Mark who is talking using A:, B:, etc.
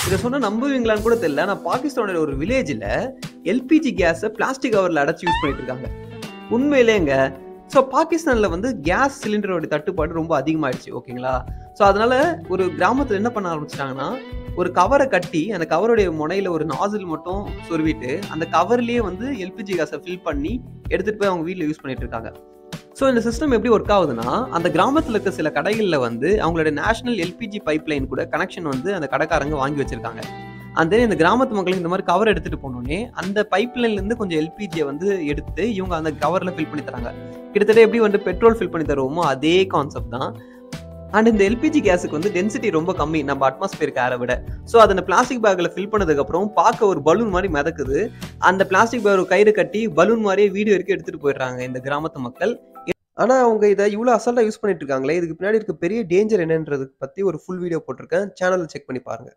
A: இத சொன்னா நம்புவீங்களான்னு கூட தெரியல. ஆனா பாகிஸ்தானோட ஒரு வில்லேஜ்ல எல்பிஜி கேஸ பிளாஸ்டிக் கவர்ல அடைச்சு யூஸ் பண்ணிட்டு இருக்காங்க. உண்மையிலேங்க. ஸோ பாகிஸ்தான்ல வந்து கேஸ் சிலிண்டரோட தட்டுப்பாடு ரொம்ப அதிகமாயிடுச்சு. ஓகேங்களா? ஸோ அதனால ஒரு கிராமத்துல என்ன பண்ண ஆரம்பிச்சுட்டாங்கன்னா, ஒரு கவர கட்டி, அந்த கவருடைய முனையில ஒரு நாசில் மட்டும் சொருவிட்டு, அந்த கவர்லயே வந்து எல்பிஜி கேஸ ஃபில் பண்ணி எடுத்துட்டு போய் அவங்க வீட்ல யூஸ் பண்ணிட்டு இருக்காங்க. ஸோ இந்த சிஸ்டம் எப்படி ஒர்க் ஆகுதுன்னா, அந்த கிராமத்துல இருக்க சில கடைகள்ல வந்து அவங்களோட நேஷனல் எல்பிஜி பைப்லைன் கூட கனெக்ஷன் வந்து அந்த கடைக்காரங்க வாங்கி வச்சிருக்காங்க. அண்ட் தென் இந்த கிராமத்து மக்களுக்கு இந்த மாதிரி கவர் எடுத்துட்டு போனோனே, அந்த பைப்லைன்ல இருந்து கொஞ்சம் எல்பிஜிய வந்து எடுத்து இவங்க அந்த கவர்ல ஃபில் பண்ணி தராங்க. கிட்டத்தட்ட எப்படி வந்து பெட்ரோல் ஃபில் பண்ணி தருவோமோ அதே கான்செப்ட் தான். அண்ட் இந்த எல்பிஜி கேஸுக்கு வந்து டென்சிட்டி ரொம்ப கம்மி நம்ம அட்மாஸ்பியருக்கு ஏரை விட. ஸோ அதை பிளாஸ்டிக் பேக்ல ஃபில் பண்ணதுக்கு அப்புறம் பார்க்க ஒரு பலூன் மாதிரி மிதக்குது. அந்த பிளாஸ்டிக் பேக் ஒரு கயிறு கட்டி பலூன் மாதிரியே வீடியோ வரைக்கும் எடுத்துட்டு போயிடுறாங்க இந்த கிராமத்து மக்கள். ஆனா அவங்க இதை இவ்வளவு அசால்ட்டா யூஸ் பண்ணிட்டு இருக்காங்களே, இதுக்கு பின்னாடி இருக்க பெரிய டேஞ்சர் என்னன்றது பத்தி ஒரு ஃபுல் வீடியோ போட்டிருக்கேன். சேனல்ல செக் பண்ணி பாருங்க.